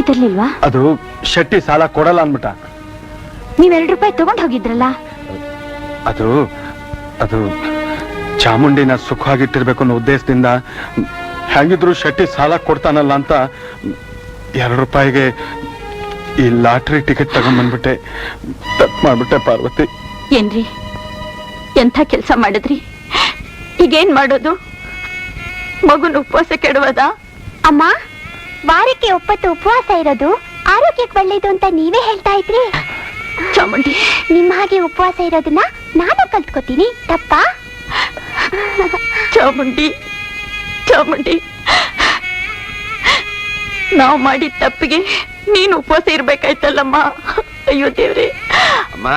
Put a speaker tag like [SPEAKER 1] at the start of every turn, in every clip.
[SPEAKER 1] ಗೊತ್ತಿರ್ಲಿಲ್ವಾ?
[SPEAKER 2] ಅದು ಶೆಟ್ಟಿ ಸಾಲ ಕೊಡಲ್ಲ ಅನ್ಬಿಟ್ಟ.
[SPEAKER 1] ನೀವ್ 2 ರೂಪಾಯಿ ತಗೊಂಡ್ ಹೋಗಿದ್ರಲ್ಲ?
[SPEAKER 2] ಅದು ಅದು ಚಾಮುಂಡಿನ ಸುಖವಾಗಿಟ್ಟಿರ್ಬೇಕು ಅನ್ನೋ ಉದ್ದೇಶದಿಂದ ಹೆಂಗಿದ್ರು ಶೆಟ್ಟಿ ಸಾಲ ಕೊಡ್ತಾನಲ್ಲ ಅಂತ 2 ರೂಪಾಯಿಗೆ ಈ ಲಾಟ್ರಿ ಟಿಕೆಟ್ ತಗೊಂಡ್ಬಂದ್ಬಿಟ್ಟೆ. ತಪ್ಪು ಮಾಡ್ಬಿಟ್ಟೆ ಪಾರ್ವತಿ.
[SPEAKER 1] ಏನ್ರಿ ಎಂಥ ಕೆಲಸ ಮಾಡಿದ್ರಿ? ಈಗೇನ್ ಮಾಡೋದು? ಮಗುನ ಉಪವಾಸ ಕೆಡುವದ?
[SPEAKER 3] ಅಮ್ಮ, ವಾರಕ್ಕೆ 9 ಉಪವಾಸ ಇರೋದು ಆರೋಗ್ಯಕ್ಕೆ ಒಳ್ಳೇದು ಅಂತ ನೀವೇ ಹೇಳ್ತಾ ಇದ್ರಿ.
[SPEAKER 1] ಚಾಮುಂಡಿ,
[SPEAKER 3] ನಿಮ್ಮ ಹಾಗೆ ಉಪವಾಸ ಇರೋದನ್ನ ನಾನು ಕಲ್ತ್ಕೋತೀನಿ, ತಪ್ಪಾ?
[SPEAKER 1] ಚಾಮುಂಡಿ ಚಾಮುಂಡಿ, ನಾವು ಮಾಡಿದ ತಪ್ಪಿಗೆ ನೀನು ಉಪವಾಸ ಇರ್ಬೇಕಾಯ್ತಲ್ಲಮ್ಮ. ಅಯ್ಯೋ ದೇವ್ರೆ.
[SPEAKER 4] ಅಮ್ಮ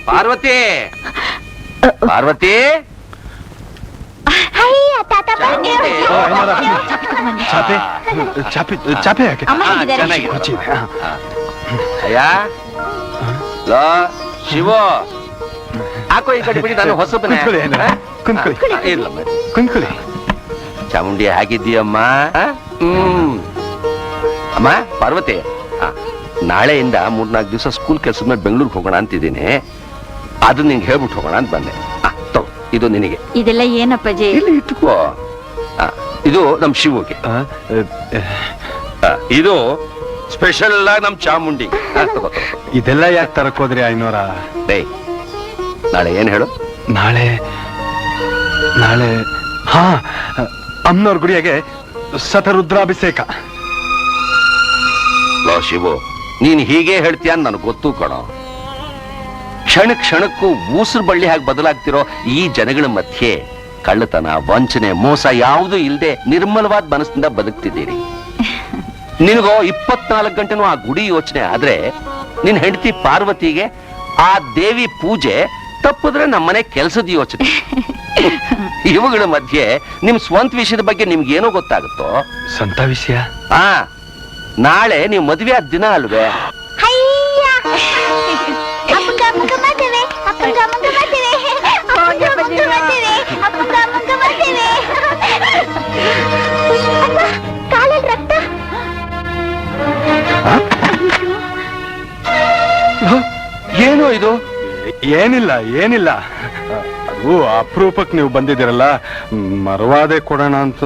[SPEAKER 4] ಪಾರ್ವತಿ, ಪಾರ್ವತಿ,
[SPEAKER 2] ಚಾಪೆ ಚಾಪೆ ಚಾಪೆ ಯಾಕೆ?
[SPEAKER 4] ಅಯ್ಯ ಲೋ ಶಿವು, ಹಾಕೋ ಈ ಕಡೆ ಬಿಡಿ, ನಾನು ಹೊಸಬನೇ.
[SPEAKER 2] ಕುಂತ್ಕೊಳ್ಳಿ.
[SPEAKER 4] ಚಾಮುಂಡಿ ಹಾಗಿದ್ದೀಯಮ್ಮ? ಅಮ್ಮ ಪಾರ್ವತಿ, ನಾಳೆಯಿಂದ 3-4 ದಿವಸ ಸ್ಕೂಲ್ ಕೆಲಸದ ಮೇಲೆ ಬೆಂಗಳೂರಿಗೆ ಹೋಗೋಣ ಅಂತಿದ್ದೀನಿ. ಅದು ನಿಂಗೆ ಹೇಳ್ಬಿಟ್ಟು ಹೋಗೋಣ ಅಂತ ಬಂದೆ. ಇದು ನಿನಗೆ.
[SPEAKER 1] ಇದೆಲ್ಲ ಏನಪ್ಪಾಜಿ?
[SPEAKER 4] ಇಲ್ಲಿ ಇಟ್ಕೋ. ಇದು ನಮ್ ಶಿವಗೆ. ಇದು ಸ್ಪೆಷಲ್ ಆಗಿ ನಮ್ ಚಾಮುಂಡಿ.
[SPEAKER 2] ಇದೆಲ್ಲ ಯಾಕೆ ತರಕ್ ಹೋದ್ರಿ ಐನೋರ?
[SPEAKER 4] ನಾಳೆ ಏನ್ ಹೇಳು?
[SPEAKER 2] ನಾಳೆ ಹಾ, ಅಮ್ಮನವ್ರ ಗುಡಿಯಾಗೆ ಶತರುದ್ರಾಭಿಷೇಕ.
[SPEAKER 4] ಲೋ ಶಿವು, ನೀನ್ ಹೀಗೆ ಹೇಳ್ತೀಯ ನನಗೆ ಗೊತ್ತು ಕಣೋ. ಕ್ಷಣ ಕ್ಷಣಕ್ಕೂ ಊಸರು ಬಳ್ಳಿ ಹಾಗೆ ಬದಲಾಗ್ತಿರೋ ಈ ಜನಗಳ ಮಧ್ಯೆ ಕಳ್ಳತನ, ವಂಚನೆ, ಮೋಸ ಯಾವುದೂ ಇಲ್ಲದೆ ನಿರ್ಮಲವಾದ ಮನಸ್ಸಿಂದ ಬದುಕ್ತಿದ್ದೀರಿ. ನಿನಗೋ 24 ಗಂಟೆನೂ ಆ ಗುಡಿ ಯೋಚನೆ ಆದ್ರೆ, ನಿನ್ ಹೆಂಡತಿ ಪಾರ್ವತಿಗೆ ಆ ದೇವಿ ಪೂಜೆ ತಪ್ಪಿದ್ರೆ ನಮ್ಮನೆ ಕೆಲಸದ ಯೋಚನೆ. ಇವುಗಳ ಮಧ್ಯೆ ನಿಮ್ ಸ್ವಂತ ವಿಷಯದ ಬಗ್ಗೆ ನಿಮ್ಗೇನೋ ಗೊತ್ತಾಗುತ್ತೋ?
[SPEAKER 2] ಸ್ವಂತ ವಿಷಯ?
[SPEAKER 4] ನಾಳೆ ನೀವು ಮದುವೆ ಆದ ದಿನ ಅಲ್ವೇ? ಏನೋ ಇದು?
[SPEAKER 2] ಏನಿಲ್ಲ ಅದು ಅಪರೂಪಕ್ಕೆ ನೀವು ಬಂದಿದ್ದೀರಲ್ಲ, ಮರವಾದೆ ಕೊಡೋಣ ಅಂತ.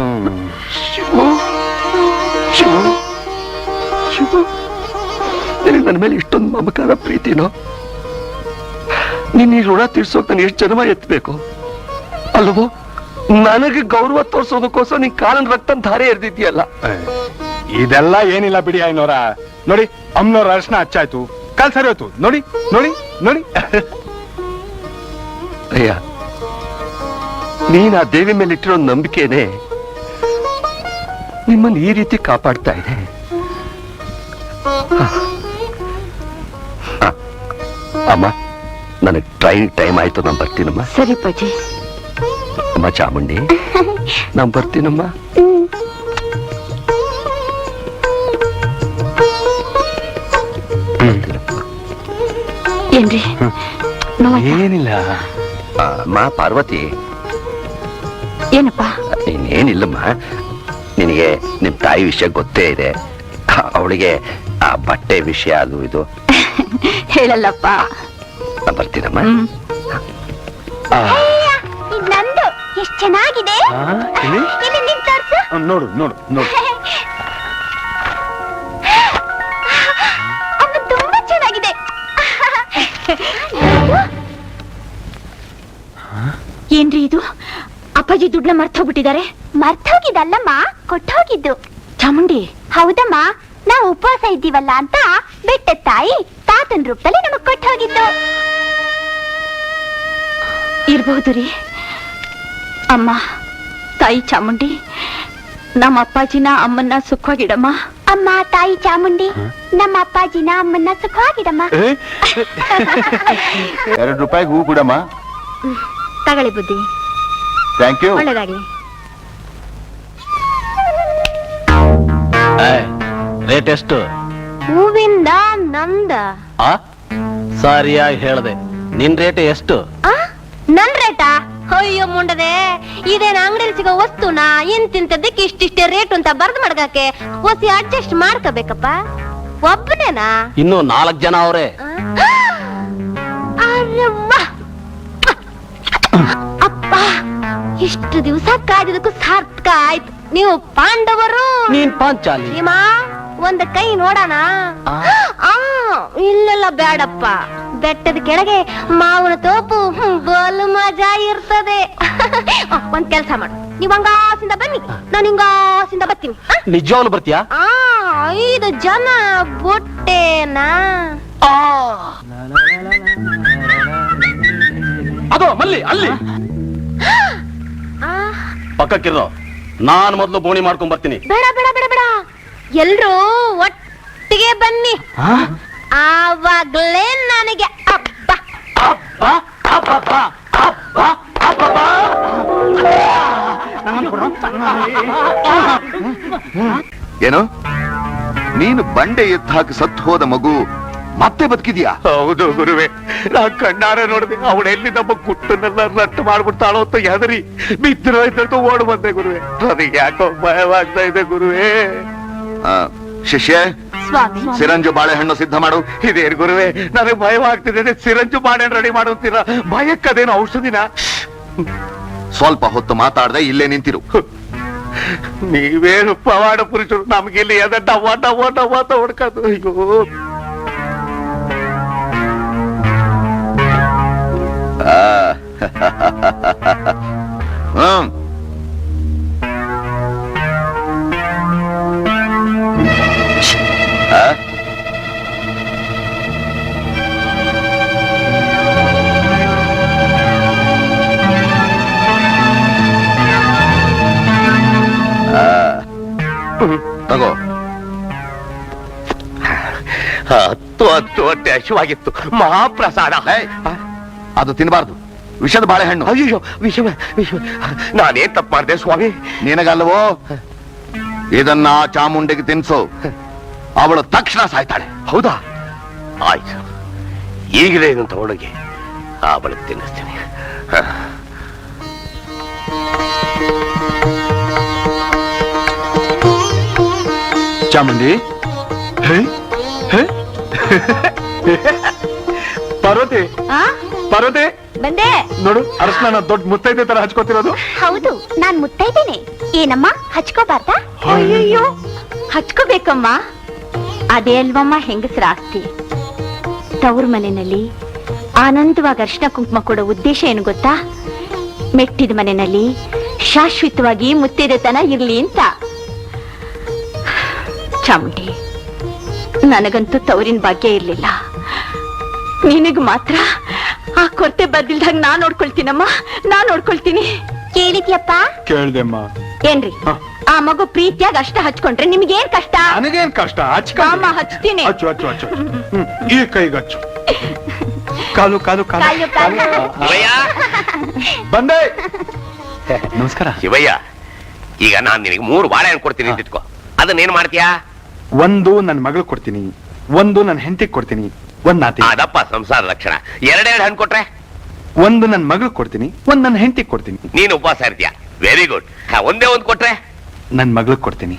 [SPEAKER 4] ನನ್ನ ಮೇಲೆ ಇಷ್ಟೊಂದು ಮಮಕಾರ ಪ್ರೀತಿನೋ? ನೀನ್ ಈ ಋಣ ತೀರ್ಸೋಕ್ ನಾನು ಎಷ್ಟು ಜನ್ಮ ಎತ್ತಬೇಕು ಅಲ್ವೋ? ನನಗೆ ಗೌರವ ತೋರ್ಸೋದಕ್ಕೋಸ್ಕರ ನೀನ್ ಕಾಲನ್ ರಕ್ತ ಧಾರೆ ಎರ್ದಿದ್ಯಲ್ಲ.
[SPEAKER 2] ಇದೆಲ್ಲ ಏನಿಲ್ಲ ಬಿಡಿ ಐನೋರ. ನೋಡಿ, ಅಮ್ಮನವ್ರ ಅರ್ಶನ ಹಚ್ಚಾಯ್ತು, ಕಾಲ್ ಸರಿ ಹೋಯ್ತು. ನೋಡಿ ನೋಡಿ ನೋಡಿ.
[SPEAKER 4] ಅಯ್ಯ, ನೀನ್ ಆ ದೇವಿ ಮೇಲೆ ಇಟ್ಟಿರೋ ನಂಬಿಕೆನೆ ನಿಮ್ಮನ್ನು ಈ ರೀತಿ ಕಾಪಾಡ್ತಾ ಇದೆ. ಅಮ್ಮ, ನನಗೆ ಟ್ರೈನ್ ಟೈಮ್ ಆಯ್ತು, ನಾನು ಬರ್ತೀನಮ್ಮ.
[SPEAKER 1] ಸರಿ ಪಾಜಿ.
[SPEAKER 4] ಅಮ್ಮ ಚಾಮುಂಡಿ, ನಾನು ಬರ್ತೀನಮ್ಮ.
[SPEAKER 1] ಏನ್ರಿ?
[SPEAKER 2] ಏನಿಲ್ಲ.
[SPEAKER 4] ಅಮ್ಮ ಪಾರ್ವತಿ,
[SPEAKER 1] ಏನಪ್ಪ?
[SPEAKER 4] ಇನ್ನೇನಿಲ್ಲಮ್ಮ, ನಿನಗೆ ನಿಮ್ ತಾಯಿ ವಿಷಯ ಗೊತ್ತೇ ಇದೆ. ಅವಳಿಗೆ ಆ ಬಟ್ಟೆ ವಿಷಯ ಅದು ಇದು
[SPEAKER 1] ಹೇಳಲ್ಲಪ್ಪ.
[SPEAKER 4] ಬರ್ತೀನಮ್ಮ.
[SPEAKER 3] ನಂದು ಎಷ್ಟು ಚೆನ್ನಾಗಿದೆ.
[SPEAKER 2] ನೋಡು ನೋಡು ನೋಡು.
[SPEAKER 3] ಅದು ತುಂಬಾ ಚೆನ್ನಾಗಿದೆ.
[SPEAKER 1] ಏನ್ರಿ ಇದು? ಅಪ್ಪಾಜಿ ದುಡ್ಡನ್ನ ಮರ್ತೋಗ್ಬಿಟ್ಟಿದ್ದಾರೆ.
[SPEAKER 3] ಮರ್ತೋಗಿದ್ದಲ್ಲಮ್ಮ, ಕೊಟ್ಟೋಗಿದ್ದು.
[SPEAKER 1] ಚಾಮುಂಡಿ,
[SPEAKER 3] ಹೌದಮ್ಮ, ನಾವು ಉಪವಾಸ ಇದ್ದೀವಲ್ಲ ಅಂತ ಬೆಟ್ಟದ ತಾಯಿ ತಾತನ ರೂಪದಲ್ಲಿ ನಮಗ್ ಕೊಟ್ಟು ಹೋಗಿದ್ದು.
[SPEAKER 1] ಇರ್ಬಹುದು ರೀ. ಅಮ್ಮ ತಾಯಿ ಚಾಮುಂಡಿ, ನಮ್ಮ ಅಪ್ಪಾಜಿನ ಅಮ್ಮನ್ನ ಸುಖವಾಗಿಡಮ್ಮ.
[SPEAKER 3] ಅಮ್ಮ ತಾಯಿ ಚಾಮುಂಡಿ, ನಮ್ಮ ಅಪ್ಪಾಜಿನ ಅಮ್ಮನ್ನ ಸುಖವಾಗಿಡಮ್ಮ.
[SPEAKER 2] 2 ರೂಪಾಯಿಗೆ ಹೂ ಕೊಡಮ್ಮ.
[SPEAKER 1] ತಗೊಳ್ಳಿ ಬುದ್ಧಿ.
[SPEAKER 2] Thank you.
[SPEAKER 1] ಒಳ್ಳೇದಾಗ್ಲಿ.
[SPEAKER 5] ರೇಟ್ ಎಷ್ಟು?
[SPEAKER 3] ಹೂವಿಂದ ನಂದ.
[SPEAKER 5] ಸರಿಯಾಗಿ ಹೇಳ್ದೆ. ನಿನ್ ರೇಟ್ ಎಷ್ಟು?
[SPEAKER 3] ನನ್ ರೇಟಾ? ಅಯ್ಯೋ ಮುಂಡದೆ, ಇದೇನ ಅಂಗಡಿಯಲ್ಲಿ ಸಿಗೋ ವಸ್ತುನ ಇಂತಿಂತದಕ್ಕೆ ಇಷ್ಟಿಷ್ಟೇ ರೇಟ್ ಅಂತ ಬರ್ದ್ ಮಡ್ಗಾಕೆ ಒಸಿ ಅಡ್ಜಸ್ಟ್ ಮಾಡ್ಕೋಬೇಕಪ್ಪ. ಒಬ್ಬನೇನಾ?
[SPEAKER 5] ಇನ್ನು 4 ಜನ ಅವ್ರೆ.
[SPEAKER 3] ಅಪ್ಪ, ಇಷ್ಟು ದಿವಸ ಕಾಯ್ದಕ್ಕೂ ಸಾರ್ಥಕ ಆಯ್ತು. ನೀವು ಪಾಂಡವರು,
[SPEAKER 5] ನೀನ್ ಪಾಂಚಾಲಿ.
[SPEAKER 3] ಭೀಮಾ, ಒಂದ್ ಕೈ ನೋಡೋಣ. ಇಲ್ಲೆಲ್ಲ ಬೇಡಪ್ಪ. ಬೆಟ್ಟದ ಕೆಳಗೆ ಮಾವನ ತೋಪು ಬಲು ಮಜಾ ಇರ್ತದೆ. ಒಂದ್ ಕೆಲ್ಸ ಮಾಡು, ನೀವ್ ಹಂಗಾಸಿಂದ ಬನ್ನಿ, ನಾನು ಹಿಂಗಾಸಿಂದ ಬರ್ತೀನಿ.
[SPEAKER 5] ನಿಜವಾಗ್ಲು ಬರ್ತೀಯಾ?
[SPEAKER 3] 5 ಜನ ಬುಟ್ಟೇನಾ?
[SPEAKER 5] ಅದು ಮಲ್ಲಿ ಅಲ್ಲಿ ಪಕ್ಕಕ್ಕಿರೋ. ನಾನ್ ಮೊದ್ಲು ಬೋಣಿ ಮಾಡ್ಕೊಂಡ್ ಬರ್ತೀನಿ.
[SPEAKER 3] ಬೇಡ ಬೇಡ ಬೇಡ ಬೇಡ, ಎಲ್ರೂ ಒಟ್ಟಿಗೆ ಬನ್ನಿ. ಆವಾಗ್ಲೇ ನನಗೆ ಹಬ್ಬ.
[SPEAKER 6] ಏನು ನೀನು ಬಂಡೆ ಎತ್ತು ಹಾಕಿ ಸತ್ತು ಹೋದ ಮಗು ಮತ್ತೆ ಬದುಕಿದ್ಯಾ?
[SPEAKER 2] ಹೌದು ಗುರುವೆ, ನಾ ಕಣ್ಣಾರೆ ನೋಡಿದೆ. ಅವಳು ಎಲ್ಲಿ ನಮ್ಮ ಕುಟ್ಟನ್ನೆಲ್ಲ ರಟ್ಟು ಮಾಡ್ಬಿಡ್ತಾಳೋ ಅಂತ ಹೆದರಿ ಬಿದ್ದಿರೋಯ್ತು ಓಡ್ ಬಂದೆ ಗುರುವೆ. ನನಗೆ ಯಾಕೋ ಭಯವಾಗ್ತಾ ಇದೆ ಗುರುವೆ.
[SPEAKER 6] ಶಿಷ್ಯ,
[SPEAKER 3] ಸ್ವಾಮಿ,
[SPEAKER 6] ಸಿರಂಜು ಬಾಳೆಹಣ್ಣು ಸಿದ್ಧ ಮಾಡು.
[SPEAKER 2] ಇದೇನು ಗುರುವೆ, ನನಗೆ ಭಯವಾಗ್ತಿದೆ. ಸಿರಂಜು ಬಾಳೆಹಣ್ಣು ರೆಡಿ ಮಾಡುತ್ತೀರಾ? ಭಯಕ್ಕದೇನು ಔಷಧಿನ?
[SPEAKER 6] ಸ್ವಲ್ಪ ಹೊತ್ತು ಮಾತಾಡದೆ ಇಲ್ಲೇ ನಿಂತಿರು.
[SPEAKER 2] ನೀವೇನು ಪವಾಡ ಪುರುಷರು, ನಮ್ಗೆ ಇಲ್ಲಿ ಅದ ಡವ್ವ ಡವ್ವ ಡವ್ವ ಅಂತ ಹುಡ್ಕೋದು. ಅಯ್ಯೋ,
[SPEAKER 6] ಹ್ಮ್ ತಗೋ.
[SPEAKER 2] ಹತ್ತು ಹೊಟ್ಟೆ ಹಸಿವಾಗಿತ್ತು. ಮಹಾಪ್ರಸಾದ.
[SPEAKER 6] ಅದು ತಿನ್ನಬಾರ್ದು, ವಿಷದ ಬಾಳೆಹಣ್ಣು.
[SPEAKER 2] ಅಯ್ಯೋ, ವಿಷಮ ವಿಷಮ. ನಾನೇನ್ ತಪ್ಪು ಮಾಡಿದೆ ಸ್ವಾಮಿ?
[SPEAKER 6] ನಿನಗಲ್ವೋ? ಇದನ್ನ ಚಾಮುಂಡಿಗೆ ತಿನ್ಸು, ಅವಳು ತಕ್ಷಣ ಸಾಯ್ತಾಳೆ.
[SPEAKER 2] ಹೌದಾ? ಆಯ್ತು, ಈಗಲೇ ಇದನ್ನು ತಗೊಂಡೋಗಿ ಅವಳಿಗೆ ತಿನ್ನಿಸ್ತೀನಿ. ಚಾಮುಂಡಿ, ಪಾರ್ವತಿ, ಪಾರ್ವತಿ
[SPEAKER 3] ಬಂದೆ.
[SPEAKER 2] ನೋಡು, ಅರಶಿನ ದೊಡ್ಡ ಮುತ್ತೈದೆ ತರ ಹಚ್ಕೋತಿರೋದು.
[SPEAKER 3] ಹೌದು, ನಾನ್ ಮುತ್ತೈದೇನೆ. ಏನಮ್ಮ, ಹಚ್ಕೋಬಾರ್ದಾ?
[SPEAKER 1] ಅಯ್ಯಯ್ಯೋ, ಹಚ್ಕೋಬೇಕಮ್ಮ. ಅದೇ ಅಲ್ವಮ್ಮ ಹೆಂಗಸರ ಆಸ್ತಿ. ತವ್ರ ಮನೆಯಲ್ಲಿ ಆನಂದವಾಗಿ ಅರ್ಶಿನ ಕುಂಕುಮ ಕೊಡೋ ಉದ್ದೇಶ ಏನು ಗೊತ್ತಾ? ಮೆಟ್ಟಿದ ಮನೆಯಲ್ಲಿ ಶಾಶ್ವತವಾಗಿ ಮುತ್ತೈದೆತನ ಇರ್ಲಿ ಅಂತ. ಚಾಮುಂಡಿ, ನನಗಂತೂ ತವರಿನ ಭಾಗ್ಯ ಇರ್ಲಿಲ್ಲ. ನಿನಗ್ ಮಾತ್ರ ಆ ಕೊರತೆ ಬದ್ದಿಲ್ದಾಗ ನಾನ್ ನೋಡ್ಕೊಳ್ತೀನಮ್ಮ, ನಾನ್ ನೋಡ್ಕೊಳ್ತೀನಿ.
[SPEAKER 3] ಕೇಳಿದ್ಯಪ್ಪ?
[SPEAKER 2] ಕೇಳ್ದೆಮ್ಮ.
[SPEAKER 1] ಏನ್ರಿ, ಆ ಮಗು ಪ್ರೀತಿಯಾಗಿ ಅಷ್ಟ ಹಚ್ಕೊಂಡ್ರೆ ನಿಮ್ಗೇನ್ ಕಷ್ಟ?
[SPEAKER 2] ನನಗೇನ್ ಕಷ್ಟ?
[SPEAKER 1] ಅಮ್ಮ, ಹಚ್ತೀನಿ.
[SPEAKER 2] ಹಚ್ಚು ಹಚ್ಚು ಹಚ್ಚು. ಈ ಕೈಗೆ ಹಚ್ಚು. ಕಾಲು ಕಾಲು ಕಾಲು
[SPEAKER 1] ಕಾಲು, ಕಾಲು.
[SPEAKER 4] ಶಿವಯ್ಯ,
[SPEAKER 2] ಬಂದೆ. ನಮಸ್ಕಾರ
[SPEAKER 4] ಶಿವಯ್ಯ, ಈಗ ನಾನ್ ನಿನಗೆ 3 ಬಾಳೆಹಣ್ಣು ಕೊಡ್ತೀನಿ ಅಂತ ಇಟ್ಕೋ. ಅದನ್ನೇನ್ ಮಾಡ್ತೀಯಾ?
[SPEAKER 2] ಒಂದು ನನ್ನ ಮಗಳು ಕೊಡ್ತೀನಿ, ಒಂದು ನನ್ನ ಹೆಂಡತಿಗೆ ಕೊಡ್ತೀನಿ, ಒಂದ್ ನಾತಿ.
[SPEAKER 4] ಅದಪ್ಪ ಸಂಸಾರ ಲಕ್ಷಣ. 2 ಹಣ್ಣು ಕೊಟ್ರೆ?
[SPEAKER 2] ಒಂದು ನನ್ನ ಮಗಳು ಕೊಡ್ತೀನಿ, ಒಂದ್ ನನ್ನ ಹೆಂಡತಿಗೆ ಕೊಡ್ತೀನಿ.
[SPEAKER 4] ನೀನು ಉಪವಾಸ ಇರ್ತೀಯ. Very good. ಒಂದೇ ಒಂದು ಕೊಟ್ರೆ?
[SPEAKER 2] ನನ್ನ ಮಗಳಿಗೆ ಕೊಡ್ತೀನಿ.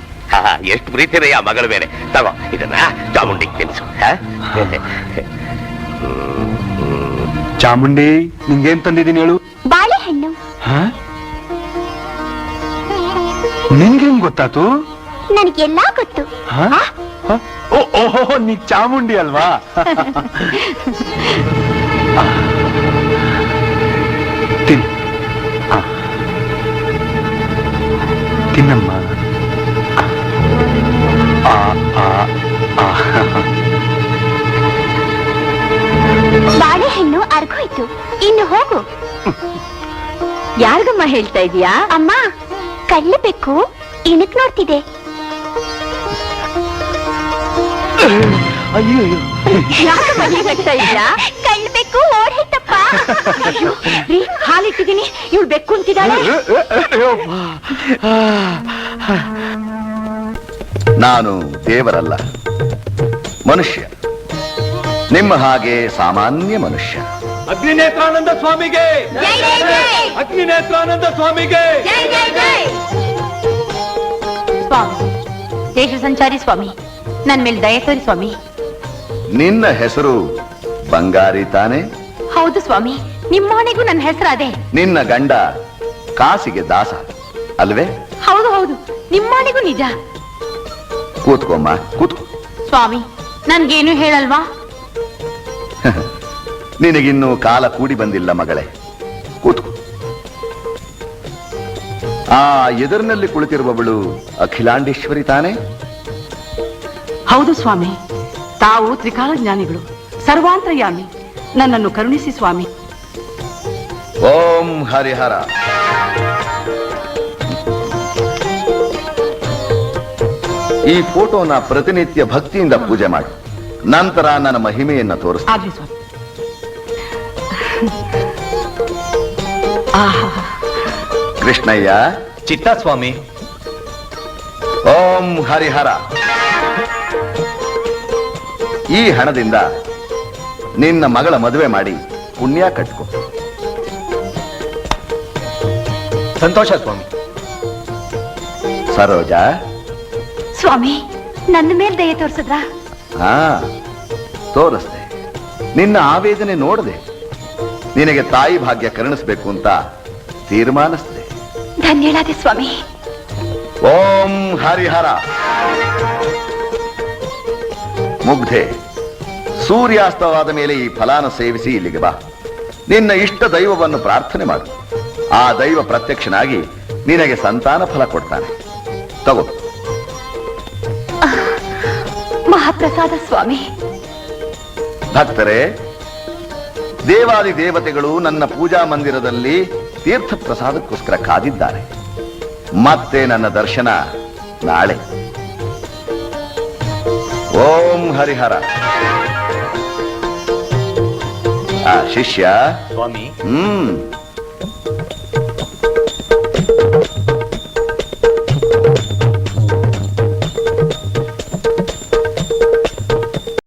[SPEAKER 4] ಎಷ್ಟು ಪ್ರೀತಿನೇ ಆ ಮಗಳು ಬೇರೆ. ತಗೋ, ಇದನ್ನ ಚಾಮುಂಡಿಗೆ ತಿನ್ಸು.
[SPEAKER 2] ಚಾಮುಂಡಿ, ನಿಂಗೇನ್ ತಂದಿದ್ದೀನಿ ಹೇಳು?
[SPEAKER 3] ಬಾಳೆಹಣ್ಣು.
[SPEAKER 2] ನಿನ್ಗೇನ್ ಗೊತ್ತಾತು?
[SPEAKER 3] ನನಗೆಲ್ಲ ಗೊತ್ತು.
[SPEAKER 2] ಓಹೋ, ನೀ ಚಾಮುಂಡಿ ಅಲ್ವಾ? ತಿನ್, ತಿನ್ನಮ್ಮ.
[SPEAKER 3] ಬಾಳೆಹಣ್ಣು ಅರ್ಗೋಯ್ತು, ಇನ್ನು ಹೋಗು.
[SPEAKER 1] ಯಾರಿಗಮ್ಮ ಹೇಳ್ತಾ ಇದೀಯಾ?
[SPEAKER 3] ಅಮ್ಮ, ಕಳ್ಳಬೇಕು ಏನಕ್ ನೋಡ್ತಿದೆ?
[SPEAKER 2] ಅಯ್ಯೋ,
[SPEAKER 1] ಯಾಕಮ್ಮ ಹೀಗಾಗ್ತಾ ಇದೀಯಾ?
[SPEAKER 3] ಕಳ್ಳಬೇಕು ಓಡಾಯ್ತಪ್ಪ.
[SPEAKER 1] ಹಾಲಿಟ್ಟಿದ್ದೀನಿ, ಇವಳು ಬೆಕ್ಕು ಅಂತಿದ್ದಾಳೆ.
[SPEAKER 6] ನಾನು ದೇವರಲ್ಲ, ಮನುಷ್ಯ. ನಿಮ್ಮ ಹಾಗೆ ಸಾಮಾನ್ಯ ಮನುಷ್ಯ.
[SPEAKER 5] ಅಗ್ನಿನೇತ್ರಾನಂದ ಸ್ವಾಮಿಗೆ, ಅಗ್ನಿನೇತ್ರಾನಂದ ಸ್ವಾಮಿಗೆ.
[SPEAKER 1] ಸ್ವಾಮಿ, ದೇಶ ಸಂಚಾರಿ ಸ್ವಾಮಿ, ನನ್ ಮೇಲೆ ದಯ ತೋರಿ ಸ್ವಾಮಿ.
[SPEAKER 6] ನಿನ್ನ ಹೆಸರು ಬಂಗಾರಿ ತಾನೆ?
[SPEAKER 1] ಹೌದು ಸ್ವಾಮಿ, ನಿಮ್ಮನೆಗೂ ನನ್ನ ಹೆಸರು ಅದೇ.
[SPEAKER 6] ನಿನ್ನ ಗಂಡ ಕಾಸಿಗೆ ದಾಸ ಅಲ್ವೇ?
[SPEAKER 1] ಹೌದು ಹೌದು, ನಿಮ್ಮನೆಗೂ ನಿಜ.
[SPEAKER 6] ಕೂತ್ಕೊಮ್ಮ, ಕೂತ್ಕೋ.
[SPEAKER 1] ಸ್ವಾಮಿ, ನನ್ಗೇನು ಹೇಳಲ್ವಾ?
[SPEAKER 6] ನಿನಗಿನ್ನೂ ಕಾಲ ಕೂಡಿ ಬಂದಿಲ್ಲ ಮಗಳೇ, ಕೂತ್ಕೋ. ಆ ಎದುರಿನಲ್ಲಿ ಕುಳಿತಿರುವವಳು ಅಖಿಲಾಂಡೇಶ್ವರಿ ತಾನೆ?
[SPEAKER 7] ಹೌದು ಸ್ವಾಮಿ, ತಾವು ತ್ರಿಕಾಲ ಜ್ಞಾನಿಗಳು, ಸರ್ವಾಂತರ್ಯಾಮಿ. ನನ್ನನ್ನು ಕರುಣಿಸಿ ಸ್ವಾಮಿ.
[SPEAKER 6] ಓಂ ಹರಿಹರ. ಈ ಫೋಟೋನ ಪ್ರತಿನಿತ್ಯ ಭಕ್ತಿಯಿಂದ ಪೂಜೆ ಮಾಡು. ನಂತರ ನನ್ನ ಮಹಿಮೆಯನ್ನ ತೋರಿಸ್ತೀನಿ.
[SPEAKER 7] ಆಗ್ಲಿ ಸ್ವಾಮಿ. ಆಹಾ,
[SPEAKER 6] ಕೃಷ್ಣಯ್ಯ.
[SPEAKER 2] ಚಿತ್ತ ಸ್ವಾಮಿ.
[SPEAKER 6] ಓಂ ಹರಿಹರ. ಈ ಹಣದಿಂದ ನಿನ್ನ ಮಗಳ ಮದುವೆ ಮಾಡಿ ಪುಣ್ಯ ಕಟ್ಕೊ.
[SPEAKER 2] ಸಂತೋಷ ಸ್ವಾಮಿ.
[SPEAKER 6] ಸರೋಜಾ.
[SPEAKER 3] ಸ್ವಾಮಿ, ನನ್ನ ಮೇಲೆ ದಯ ತೋರ್ಸಿದ್ರ?
[SPEAKER 6] ಹಾ, ತೋರಿಸ್ದೆ. ನಿನ್ನ ಆವೇದನೆ ನೋಡದೆ ನಿನಗೆ ತಾಯಿ ಭಾಗ್ಯ ಕರುಣಿಸ್ಬೇಕು ಅಂತ ತೀರ್ಮಾನಿಸಿದೆ.
[SPEAKER 3] ಧನ್ಯಳಾದೆ ಸ್ವಾಮಿ.
[SPEAKER 6] ಓಂ ಹರಿಹರ. ಮುಗ್ಧೆ, ಸೂರ್ಯಾಸ್ತವಾದ ಮೇಲೆ ಈ ಫಲಾನ ಸೇವಿಸಿ ಇಲ್ಲಿಗೆ ಬಾ. ನಿನ್ನ ಇಷ್ಟ ದೈವವನ್ನು ಪ್ರಾರ್ಥನೆ ಮಾಡು. ಆ ದೈವ ಪ್ರತ್ಯಕ್ಷನಾಗಿ ನಿನಗೆ ಸಂತಾನ ಫಲ ಕೊಡ್ತಾನೆ. ತಗೋ.
[SPEAKER 3] ಮಹಾಪ್ರಸಾದ ಸ್ವಾಮಿ.
[SPEAKER 6] ಭಕ್ತರೇ, ದೇವಾದಿ ದೇವತೆಗಳು ನನ್ನ ಪೂಜಾ ಮಂದಿರದಲ್ಲಿ ತೀರ್ಥ ಪ್ರಸಾದಕ್ಕೋಸ್ಕರ ಕಾದಿದ್ದಾರೆ. ಮತ್ತೆ ನನ್ನ ದರ್ಶನ ನಾಳೆ. ಓಂ ಹರಿಹರ. ಶಿಷ್ಯ.
[SPEAKER 2] ಸ್ವಾಮಿ.